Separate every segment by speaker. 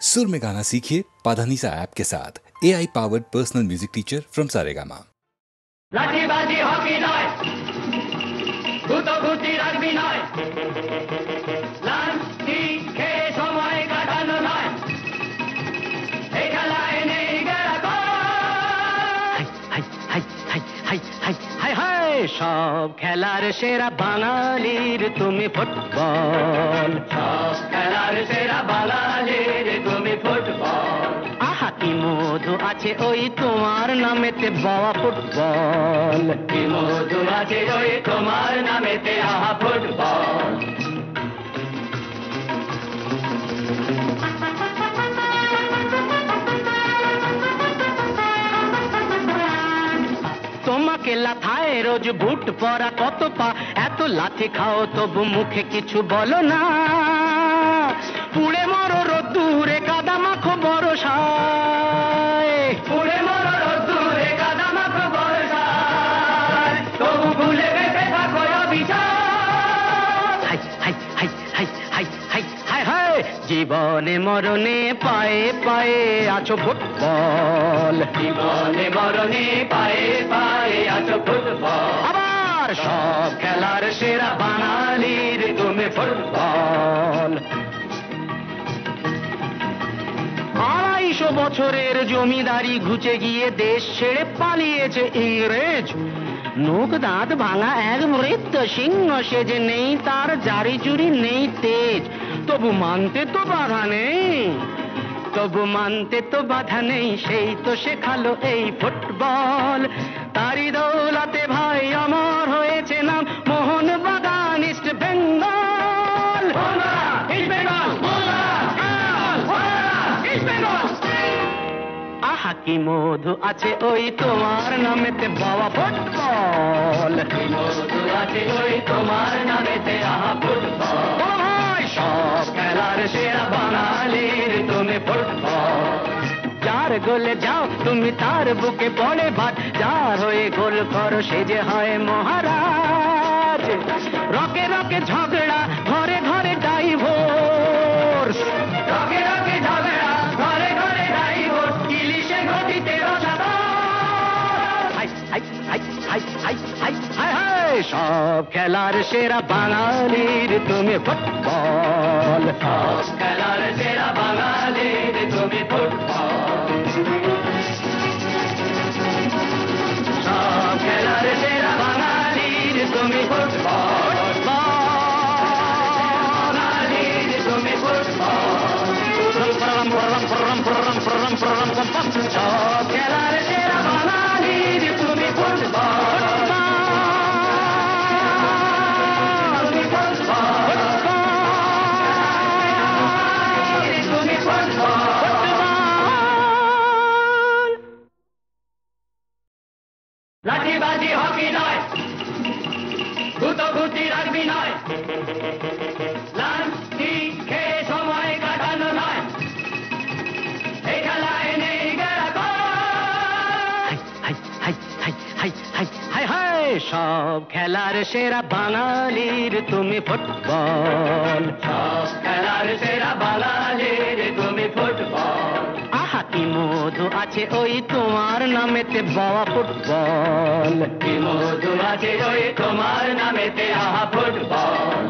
Speaker 1: सुर में गाना सीखिए पाधानीसा ऐप के साथ। AI powered personal music teacher from Saregama.
Speaker 2: লাঠিবাজি হকি নয়, গুতোগুতি রাগবি নয়, লাঠি খেয়ে সময় কাটানো নয়, এই খেলায় নেই সব খেলার সেরা বাঙালির তুমি ফুটবল, সব খেলার সেরা বাঙালির তুমি ফুটবল। আহা কি মধু আছে ওই তোমার নামেতে বাবা ফুটবল, কি মধু আছে ওই তোমার নামেতে আহা ফুটবল। তোমাকে লাথায় রোজ বুট পরা কত পা, এত লাথি খাও তবু মুখে কিছু বলো না, পুড়ে মরো রোদ্দুরে কাদা মাখো বরসায়, পুড়ে মরো রোদ্দুরে কাদা মাখো বরসায়, তবু ভুলে বেঁচে থাকো অবিচার। হাই হাই হাই হাই হাই হাই হাই হাই, জীবনে মরণে পায়ে পায়ে আছো ফুটবল, জীবনে মরণে পায়ে পায়ে আছো ফুটবল। আবার সব খেলার সেরা বাঙালির তুমি ফুটবল। 250 বছরের জমিদারি ঘুচে গিয়ে দেশ ছেড়ে পালিয়েছে ইংরেজ, নোক দাঁত ভাঙা এক মৃত সিংহ সেজে, নেই তার জারি জুরি নেই তেজ, তবু মানতে তো বাধা নেই, তবু মানতে তো বাধা নেই, সেই তো শেখালো এই ফুটবল। তারি দৌলতে ভাই অমর হয়েছে নাম মোহন বাগান ইস্ট বেঙ্গল। আহা কি মধু আছে ওই তোমার নামেতে বাবা ফুটবল, কি মধু আছে ওই তোমার নামেতে আহা ফুটবল। সব খেলার সেরা বাঙালির তুমি ফুটবল। যার গোলে যাও তুমি তার বুকে পড়ে ভাত, যার হয়ে গোল করো সে যে হয় মহারাজ। রকে রকে ঝগড়া ঘরে ঘরে ডাইভোর্স, রকে রকে ঝগড়া ঘরে ঘরে ডাইভোর্স, ইলিশে ঘটিতে রসাদা। হাই হাই হাই হাই হাই হাই হাই হাই, সব খেলার সেরা বাঙালির তুমি ফুটবল, সব খেলার সেরা বাঙালির তুমি ফুটবল। সব খেলার সেরা বাঙালির তুমি ফুটবল, বাঙালির তুমি ফুটবল। সব খেলার সেরা বাঙালির তুমি ফুটবল। লাঠিবাজি হকি নয়, গুতোগুতি রাগবি নয়, লাঠি খেয়ে সময় কাটানো নয়, এই খেলায় নেই সব খেলার সেরা বাঙালির তুমি ফুটবল, সব খেলার সেরা বাঙালির তুমি ফুটবল। আহা কি মধু আছে ওই তোমার নামেতে বাবা ফুটবল, কি মধু আছে ওই তোমার নামেতে আহা ফুটবল।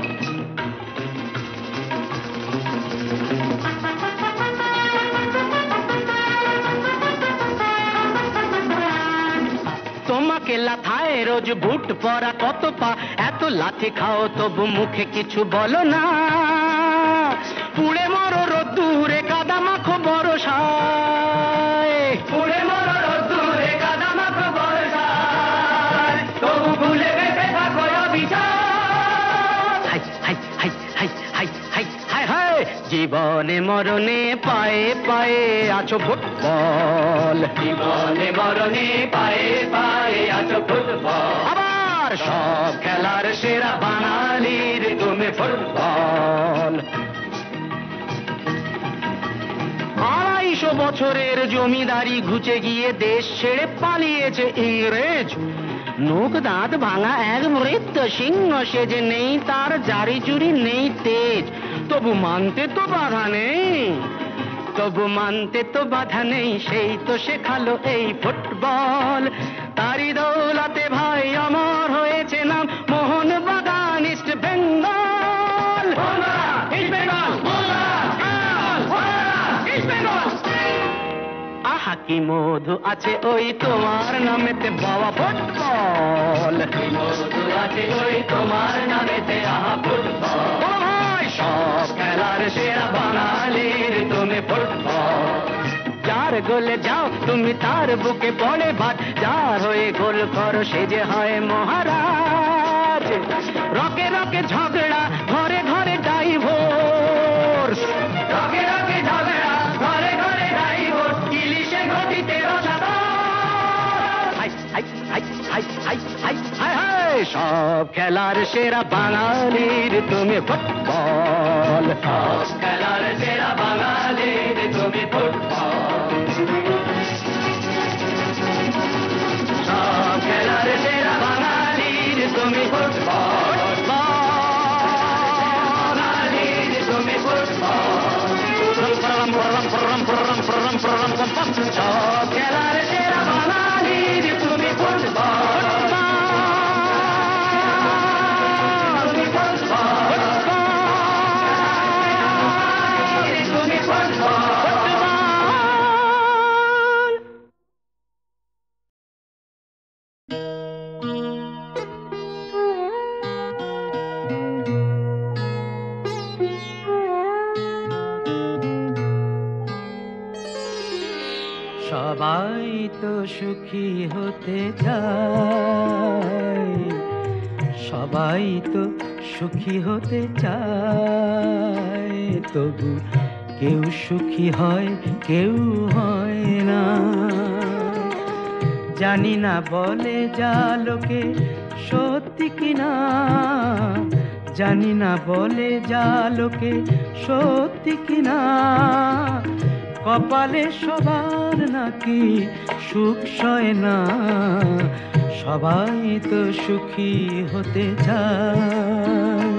Speaker 2: তোমাকে লাথায় রোজ বুট পরা কত পা, এত লাথি খাও তবু মুখে কিছু বলো না, পুড়ে মরো রোদ্দুরে কাদা মাখো বরসায়, পুড়ে মরো রোদ্দুরে কাদা মাখো বরসায়, তবু ভুলে বেঁচে থাকো অবিচার। হাই হাই হাই হাই হাই হাই হাই হাই, জীবনে মরণে পায়ে পায়ে আছো ফুটবল, জীবনে মরণে পায়ে পায়ে আছো ফুটবল। আবার সব খেলার সেরা বাঙালির তুমি ফুটবল। 250 বছরের জমিদারি ঘুচে গিয়ে দেশ ছেড়ে পালিয়েছে ইংরেজ, নোক দাঁত ভাঙা এক মৃত সিংহ সেজে, নেই তার জারি জুরি নেই তেজ, তবু মানতে তো বাধা নেই, তবু মানতে তো বাধা নেই, সেই তো শেখালো এই ফুটবল। তারি দৌলতে ভাই অমর হয়েছে নাম মোহনবাগান ইস্ট বেঙ্গল। আহা কি মধু আছে ওই তোমার নামেতে বাবা ফুটবল, কি মধু আছে ওই তোমার নামেতে আহা ফুটবল। সব খেলার সেরা বাঙালির তুমি ফুটবল। যার গোলে যাও তুমি তার বুকে পড়ে ভাত, যার হয়ে গোল করো সে যে হয় মহারাজ। রকে রকে ঝগড়া ঘরে ঘরে ডাইভোর্স, রকে রকে ঝগড়া ঘরে ঘরে ডাইভোর্স, ইলিশে গতিতে রসাদা। সব খেলার সেরা বাঙালির তুমি ফুটবল, সব খেলার সেরা বাঙালির তুমি ফুটবল। সব খেলার সেরা বাঙালির তুমি ফুটবল, বাঙালির তুমি ফুটবল। সব খেলার সেরা বাঙালির তুমি ফুটবল।
Speaker 3: সবাই তো সুখী হতে চায়, সবাই তো সুখী হতে চায়, তবু কেউ সুখী হয় কেউ হয় না। জানি না বলে যা লোকে সত্যি কিনা, জানি না বলে যা লোকে সত্যি কিনা। কপালে সবার নাকি সুখ সয় না, সবাই তো সুখী হতে চায়।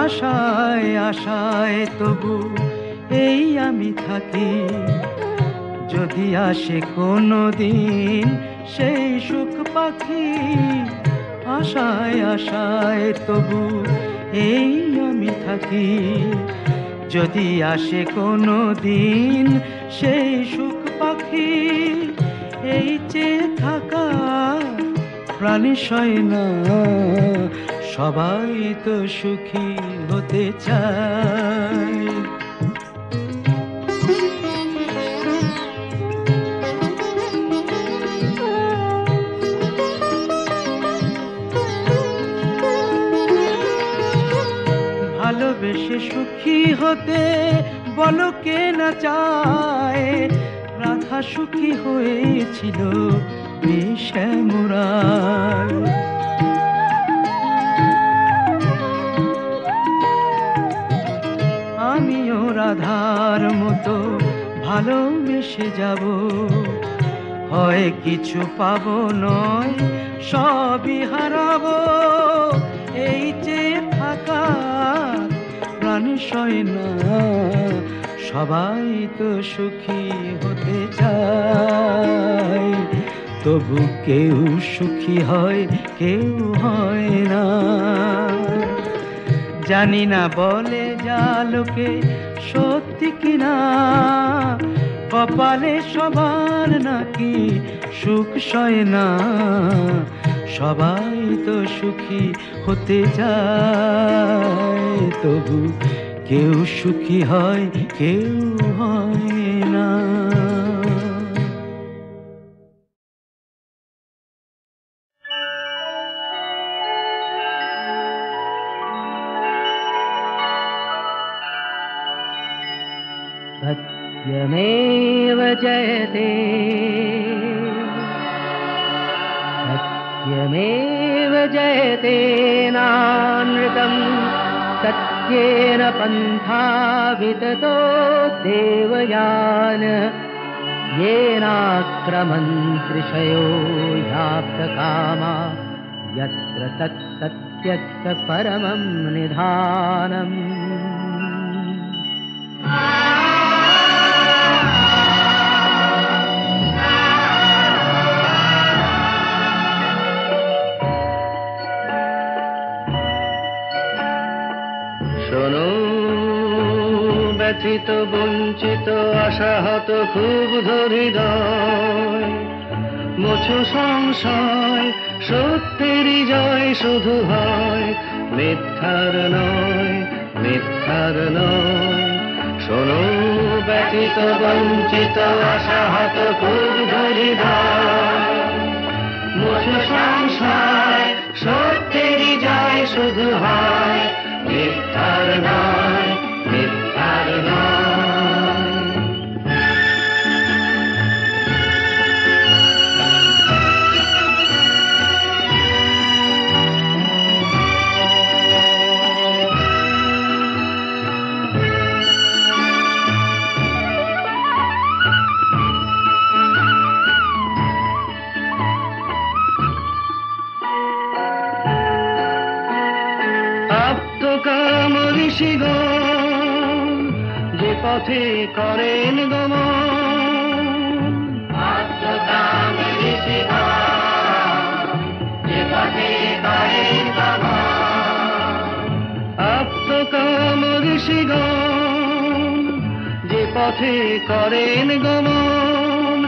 Speaker 3: আশায় আশায় তবু এই আমি থাকি, যদি আসে কোনো দিন সেই সুখ পাখি। আশায় আশায় তবু এই আমি থাকি, যদি আসে কোনো দিন সেই সুখ পাখি। এই চেয়ে থাকা প্রাণী সয় না, সবাই তো সুখী হতে চায়। ভালোবেসে সুখী হতে বলো কে না চায়, রাধা সুখী হয়েছিল শ্যামরায়। আমিও রাধার মতো ভালোবেসে যাব, হয় কিছু পাবো নয় সবই হারাবো। এই যে থাকা প্রাণী সয় না, সবাই তো সুখী হতে চায়, তবু কেউ সুখী হয় কেউ হয় না। জানি না বলে যা লোকে সত্যি কিনা, কপালে সবার নাকি সুখ সয় না, সবাই তো সুখী হতে চায়, তবু কেউ সুখী হয় কেউ হয় না।
Speaker 2: सत्यमेव जयते सत्यमेव जयते नानृतम् सत्येन पन्था विततो देवयान
Speaker 3: येनाक्रमन्त्रिषयो ह्याप्तकामा यत्र तत्सत्यस्य परमं निधानम्।
Speaker 2: শোনো ব্যথিত বঞ্চিত আশাহত ক্ষুব্ধ হৃদয়, মোছো সংশয়, সত্যেরই জয় শুধু হয়, মিথ্যার নয়, মিথ্যার নয়। শোনো ব্যথিত বঞ্চিত আশাহত ক্ষুব্ধ হৃদয়, মোছো সংশয়, সত্যেরই জয় শুধু হয়, মিথ্যার নয়, মিথ্যার নয়। আপ্তকাম ঋষিগণ যে পথে করেন গমন, আপ্তকাম ঋষিগণ যে পথে করেন গমন, আপ্তকাম ঋষিগণ যে পথে করেন গমন,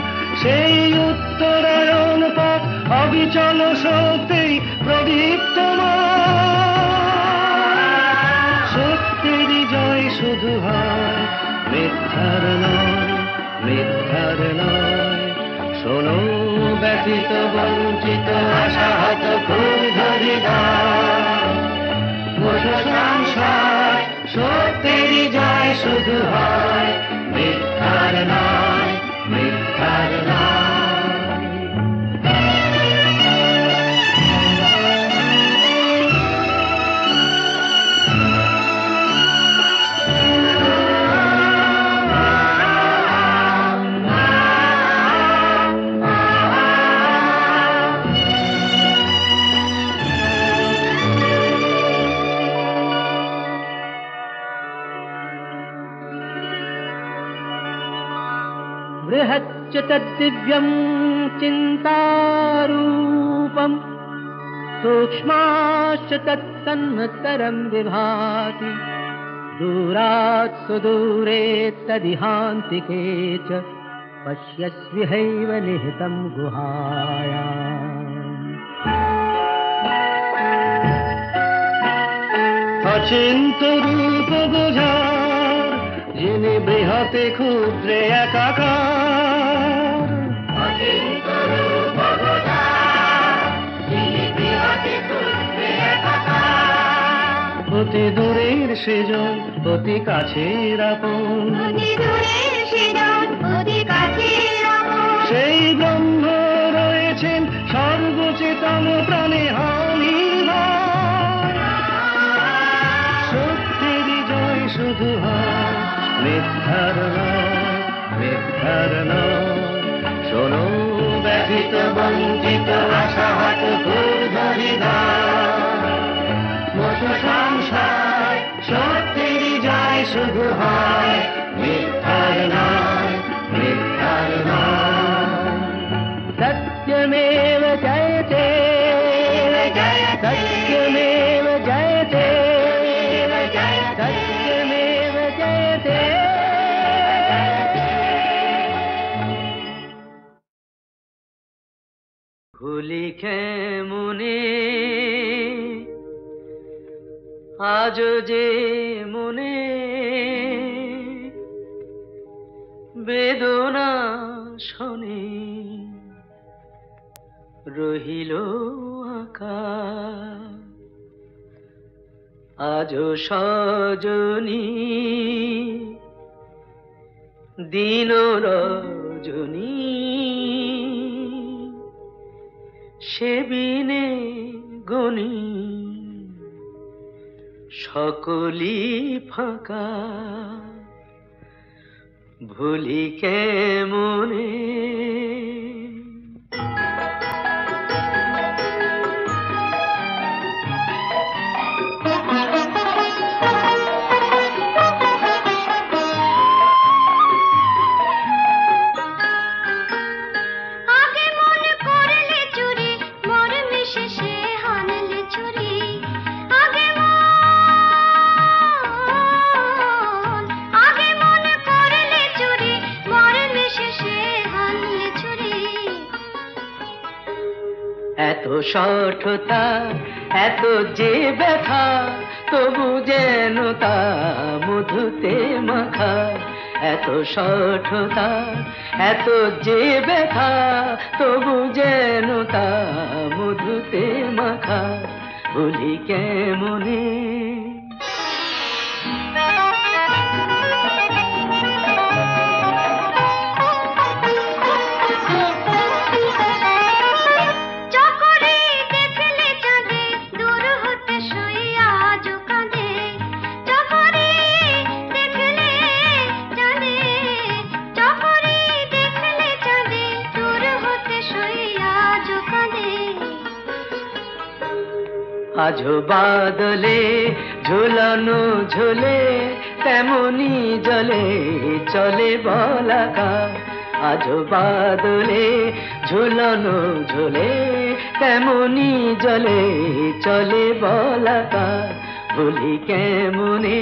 Speaker 2: সেই উত্তরায়ণ পথ অবিচল শক্তি প্রদীপ্তমান। সত্যেরই জয় শুধু হয়, মিথ্যার নয়, মিথ্যার নয়। শোনো ব্যথিত বঞ্চিত আশাহত ক্ষুব্ধ হৃদয়, মোছো সংশয়, সত্যেরই জয় শুধু হয়, মিথ্যার নয়, মিথ্যার নয়।
Speaker 3: बृहच्च तद्दिव्यं चिन्तारूपं सूक्ष्माश्च तत्सन्मत्तरं विभाति, दूरात् सुदूरे तदिहान्तिके च पश्यस्विहैव निहितं गुहायाम्।
Speaker 2: অচিন্ত রূপ বোঝার যিনি বৃহতে ক্ষুদ্রে একাকার, অচিন্ত রূপ বোঝার যিনি বৃহতে ক্ষুদ্রে একাকার, অতি দূরের সেজন অতি কাছের আপন, অতি দূরের সেজন অতি কাছের আপন। সেই ব্রহ্ম রয়েছেন সর্বচেতন প্রাণে অনির্ভর, সত্যেরই জয় শুধু হয়, মিথ্যার নয়, মিথ্যার নয়। শোনো ব্যথিত বঞ্চিত আশাহত ক্ষুব্ধ হৃদয়, মোছো সংশয়, সত্যেরই জয় শুধু হয়, মিথ্যার নয়, মিথ্যার নয়।
Speaker 3: सत्यमेव जयते, सत्यमेव जयते, सत्यमेव जयते। ভুলি কেমনে আজ যে মনে বেদনা শোনে রহিল আকা, আজ সজনী দিন রজনী, সে বিনে গনি সকলি ফাঁকা। ভুলি কেমনে এত সঠতা এত যে ব্যথা তবু যেন তা মধুতে মাখা এত সঠতা এত যে ব্যথা তবু যেন তা মধুতে মাখা ভুলি কেমনে আজো বাদলে ঝুলানো ঝোলে তেমনি জলে চলে বলাকা আজো বাদলে ঝুলানো ঝোলে তেমনি জলে চলে বলাকা ভুলি কেমনে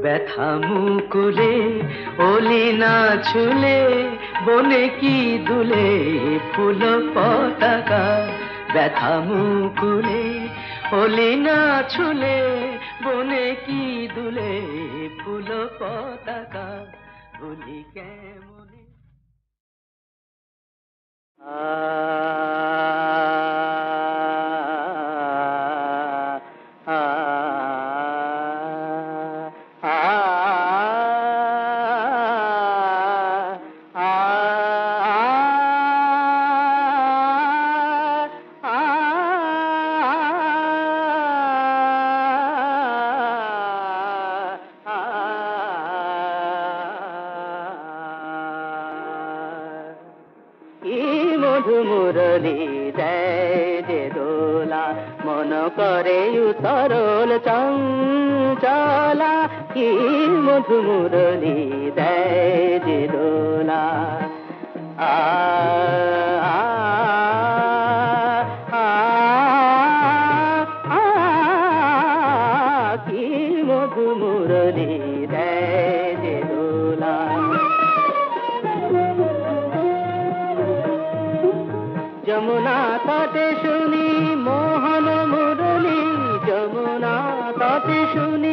Speaker 3: ব্যথা মুকুলে ওলি না ছুলে বনে কি দুলে ফুল পতাকা ব্যথা মুকুলে ওলি না ছুলে বনে কি দুলে ফুল পতাকা ভুলি কেমনে মুরলি দেয় যে দোলা মন করে উতরল চঞ্চলা কি মধু মুরলি দেয় যে দোলা কি মধু মুরলি দেয় যে দোলা যমুনা তটে শুনি মোহন মুরলি যমুনা তটে শুনি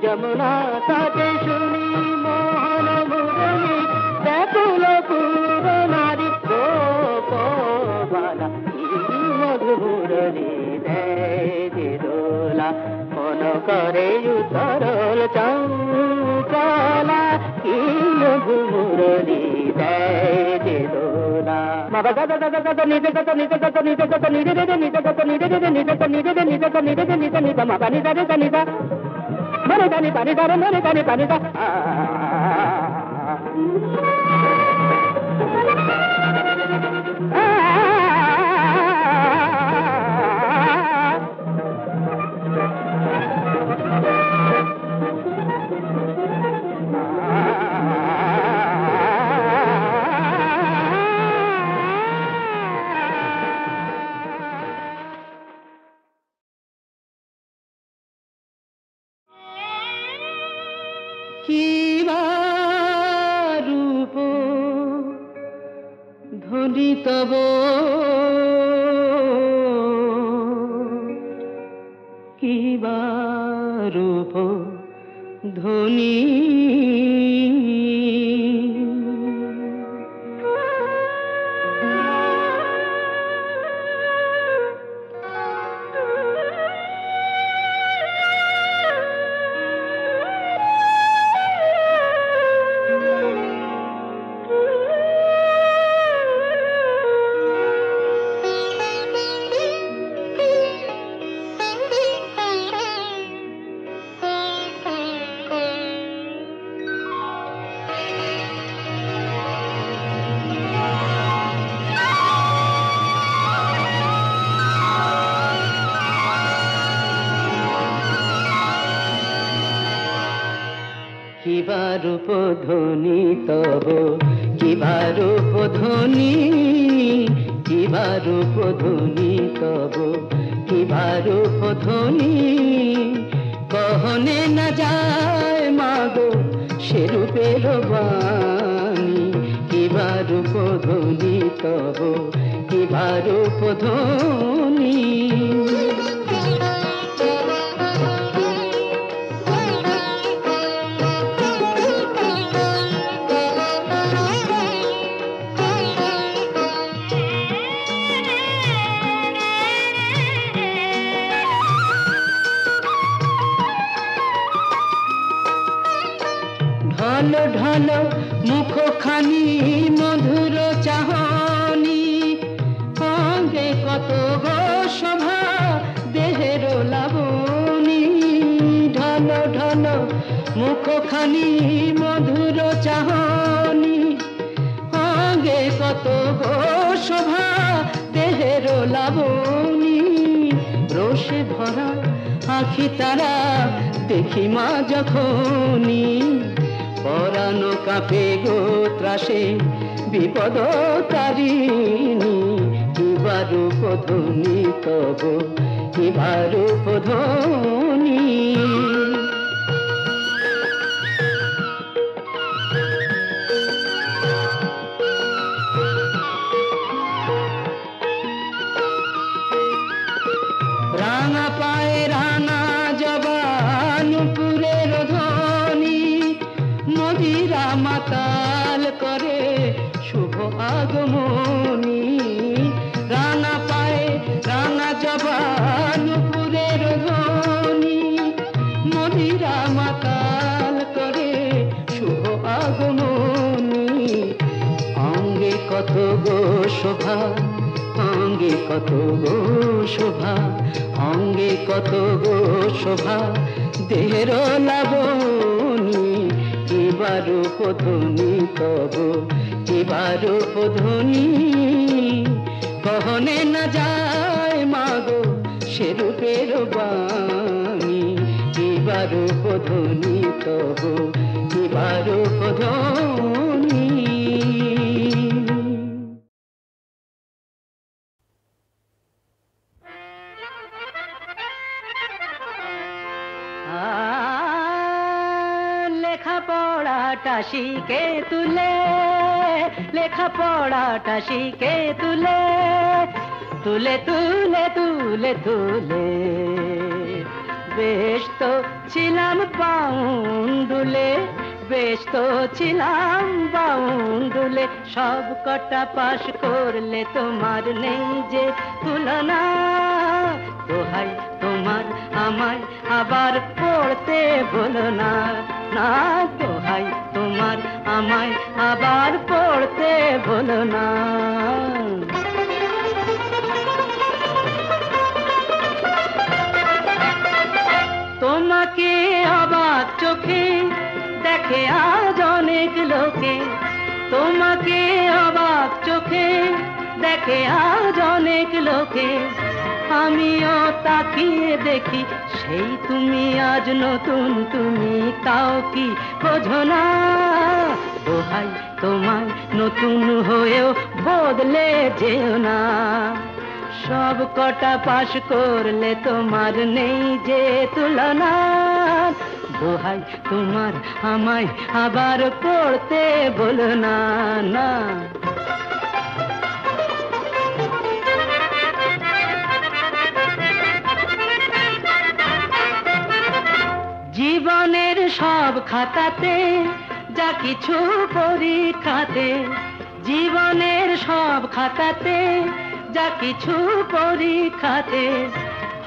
Speaker 3: যমুনা তটে শুনি মোহন মুরলি ব্যাকুল পুর নারী গোপবালা মধু মুরলি দেয় দোলা মন করে উতরল চঞ্চলা কি মধু মুরলি দেয় দোলা বাবা দাদা দাদা দাদা নিজে কত নিজে কত নিজে কত নিজে দে নিজে কত নিজে দে নিজে কত নিজে দে নিজে কত নিজে দে নিজে নিজে মা পানি দারে কানি দা মরে কানি পানি দারে মরে কানি পানি দা রূপ ধনি তব রূপ ধ্বনি কিবা রূপ ধ্বনি তব কিবা রূপ ধ্বনি কিবা রূপ ধ্বনি তব কিবা রূপ ধ্বনি কহনে না যায় মাগো সে রূপের বাণী কিবা রূপ ধ্বনি তব কিবা রূপ ধ্বনি ঢল ঢল মুখখানি মধুর চাহনি অঙ্গে কত গো শোভা দেহের লাবণী ঢল ঢল মুখখানি মধুর চাহনি অঙ্গে কত গো শোভা দেহের লাবণী রোষে ভরা আখি তারা দেখি মা যখনি পরানো কাঁপে গো ত্রাসে বিপদ তারিণী কিবা রূপ ধ্বনি তব কিবা রূপ ধ্বনি রাঙা পায়ে রাঙা জবানুপুরের ধ্বনি মদিরা মাতাল করে শুভ আগমনী রাঙা পায়ে রাঙা জবানুপুরের ধ্বনি মদিরা মাতাল করে শুভ আগমনী অঙ্গে কত গো শোভা অঙ্গে কত গো শোভা অঙ্গে কত গো শোভা দেহের লাবণী কিবা রূপ ধ্বনি তব কিবা রূপ ধ্বনি কহনে না যায় মাগো সে রূপের বাণী কিবা রূপ ধ্বনি তব কিবা রূপ ধ্বনি লেখাপড়াটা শিখে তুলে লেখাপড়াটা শিখে তুলে তুলে তুলে তুলে তুলে বেশ তো ছিলাম বাউন্ডুলে বেশ তো ছিলাম বাউন্ডুলে সব কটা পাশ করলে তোমার নেই যে তুলনা দোহাই তোমার আমায় আবার পড়তে বলো না না দোহাই তোমার আমায় আবার পড়তে বলো না তোমাকে অবাক চোখে দেখে আজ অনেক লোকে তোমাকে অবাক চোখে দেখে আজ অনেক লোকে আমিও তাকিয়ে দেখি সেই তুমি আজ নতুন তুমি তাও কি বোঝো না দোহাই তোমায় নতুন হয়েও বদলে যেও না সব কটা পাশ করলে তোমার নেই যে তুলনা দোহাই তোমার আমায় আবার পড়তে বলো না না জীবনের সব খাতাতে যা কিছু পরীক্ষাতে, জীবনের সব খাতাতে যা কিছু পরীক্ষাতে,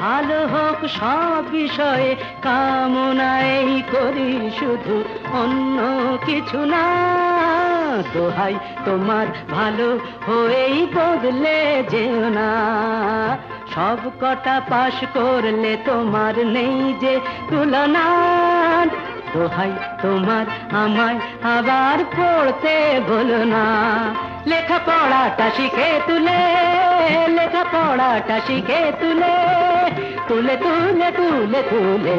Speaker 3: ভালো হোক সব বিষয়ে কামনাই করি শুধু, অন্য কিছু না। দোহাই তোমার ভালো হয়েই বদলে যেও না, সব কটা পাশ করলে তোমার নেই যে তুলনা। দোহাই তোমার আমায় আবার পড়তে বলো না, লেখাপড়াটা শিখে তুলে, লেখাপড়াটা শিখে তুলে, তুলে তুলে তুলে তুলে,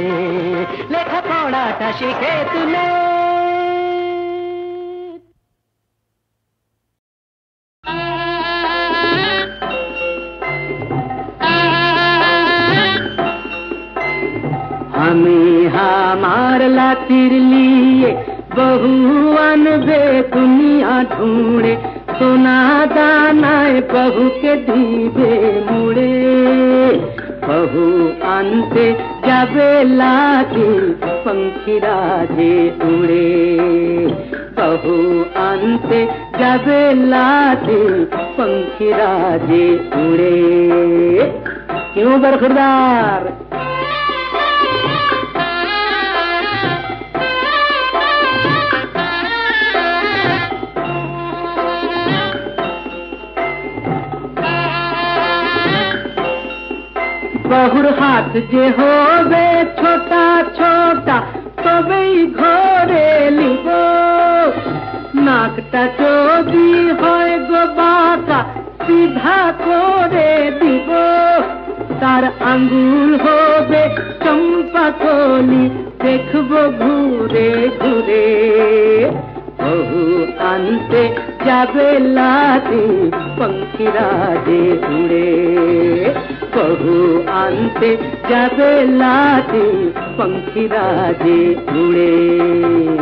Speaker 3: লেখাপড়াটা শিখে তুলে। আমি हमार लातिर लिए बहु अनबे दुनिया ढूंढे, सोना दानाए बहु के दीबे मुड़े, बहु आनते जाबे लागी पंखीरा जे उड़े, बहु आनते जाबे लागी पंखीरा जे उड़े। क्यों बरखुरदार? बहुर हाथ जे होबे छोटा छोटा तबेई घरे लिब, नाकटा যদি হয় গো বাঁকা সিধা করে দিব, তার আঙ্গুল হবে চম্পা কলি দেখবো ঘুরে ঘুরে, বহু আনতে যাবে লাতি पंखीरा जे उड़े, बहु आनते जाबे लाती पंखीरा जे उड़े।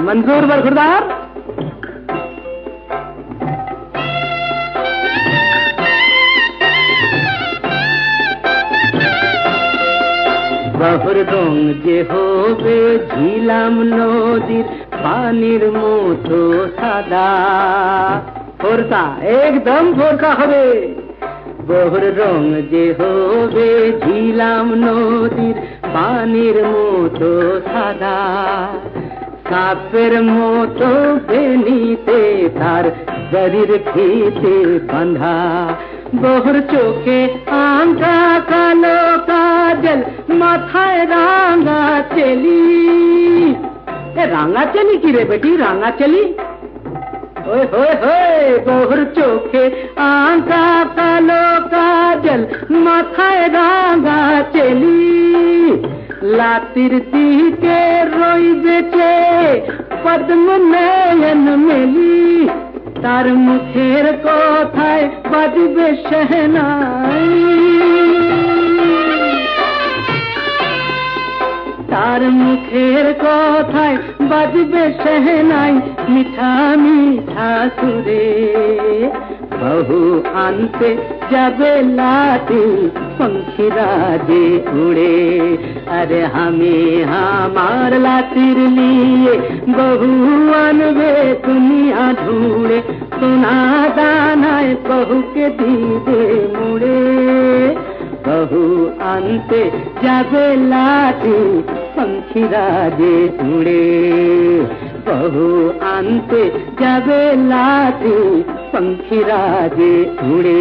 Speaker 3: मंजूर बरखुरदार? बहुर रंग जे होबे झिलाम नदीर पानिर मतो सादा, फोरका एकदम फोरका হবে। বহুর রং যে হবে ঝিলাম নদীর পানির মতো সাদা, সাপের মতো বেনিতে তার শরীর ফিতে বাঁধা, বহুর চোখে আঁকা কালো কাজল, মাথায় রাঙা চেলি। রাঙা চেলি কি রে বেটি, রাঙা চেলি? ओए होए होए, बहुर चोखे आंका कालो काजल, माथाय रांगा चली, लातिर दिके रोई बेचे पद्म नयन मेली, तार मुखेर कोथाय बाजबे शहनाई, तार मुखेर कोथाय बाजबे शहनाई मिठा मिठा सुरे, बहु आनते जाबे लाती पंखीरा जे उड़े। अरे हमें हमार लातिर लिए बहु अनबे दुनिया ढूंढे, सोना दानाए बहु के दीदे मुड़े, बहु आनते जाबे लाती पंखीरा जे उड़े, बहु आनते जाबे लाती पंखीरा जे उड़े।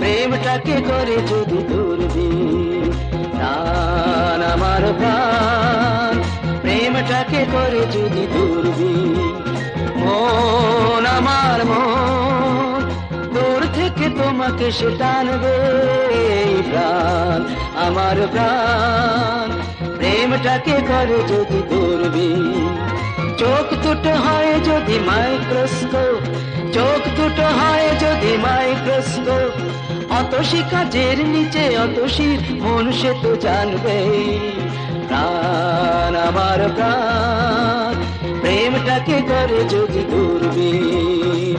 Speaker 3: প্রেমটাকে করে যদি দূরবীন, প্রাণ আমার প্রাণ, প্রেমটাকে করে যদি দূরবীন, মন আমার মন দূর থেকে তোমাকে সে টানবে, প্রাণ আমার প্রাণ, প্রেমটাকে করে যদি দূরবীন,
Speaker 2: চোখ দুটো হয় যদি মাইক্রোস্কোপ, চোখ দুটো হয় যদি মাইক্রোস্কোপ, অতসী কাজের নিচে অতসীর মন সে তো জানবে। প্রাণ আমার প্রাণ প্রেমটাকে করে যদি দূরবীন।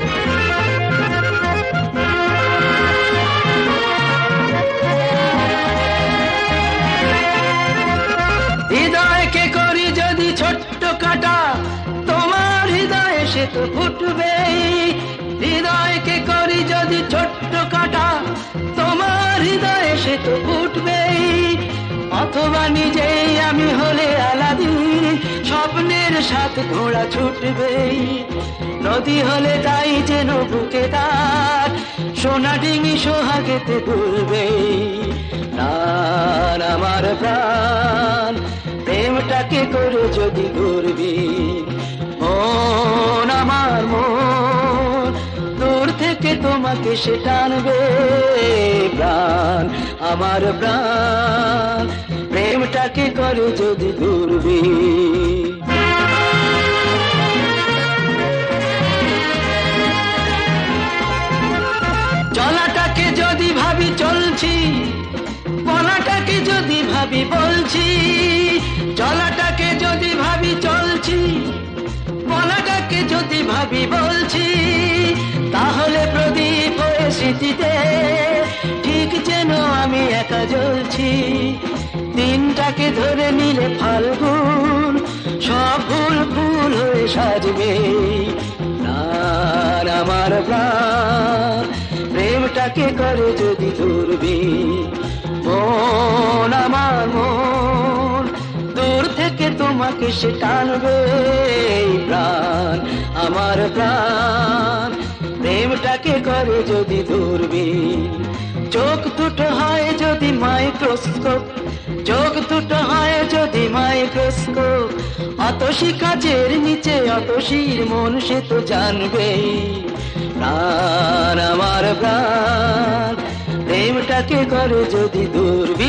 Speaker 2: হৃদয়কে করি যদি ছোট্ট কাটা, তোমার হৃদয়ে সে তো ফুটবেই। হৃদয়কে করি যদি ছোট্ট কাটা, তোমার হৃদয়ে সে তো ফুটবেই। অথবা নিজেই আমি হলে আলাদিন, স্বপ্নের সাথ ঘোড়া ছুটবেই। নদী হলে তাই যেন বুকে তার, সোনা ডিঙি সোহাগেতে দুলবেই। প্রাণ আমার প্রাণ প্রেমটাকে করে যদি দূরবীন। মন আমার মন দূর থেকে তোমাকে সে টানবে। প্রাণ আমার প্রাণ প্রেমটাকে করে যদি দূরবীন। চলাটাকে যদি ভাবি চলছি, বলাটাকে যদি ভাবি বলছি। চলাটাকে যদি ভাবি চলছি, বলাটাকে যদি ভাবি বলছি, তাহলে প্রদীপ হয়ে স্মৃতিতে ঠিক যেন আমি একা জ্বলছি। দিনটাকে ধরে নিলে ফাল্গুন, সব ফুল ফুল হয়ে সাজবে। প্রাণ আমার প্রাণ প্রেমটাকে করে যদি দূরবীন। মন আমার মন দূর থেকে তোমাকে সে টানবে। প্রাণ আমার প্রাণ প্রেমটাকে করে যদি দূরবীন। চোখ দুটো হয় যদি মাইক্রোস্কোপ, চোখ দুটো হয় যদি মাইক্রোস্কোপ, অতসী কাজের নিচে অতসীর মন সে তো জানবে। প্রাণ আমার প্রাণ প্রেমটাকে করে যদি দূরবীন।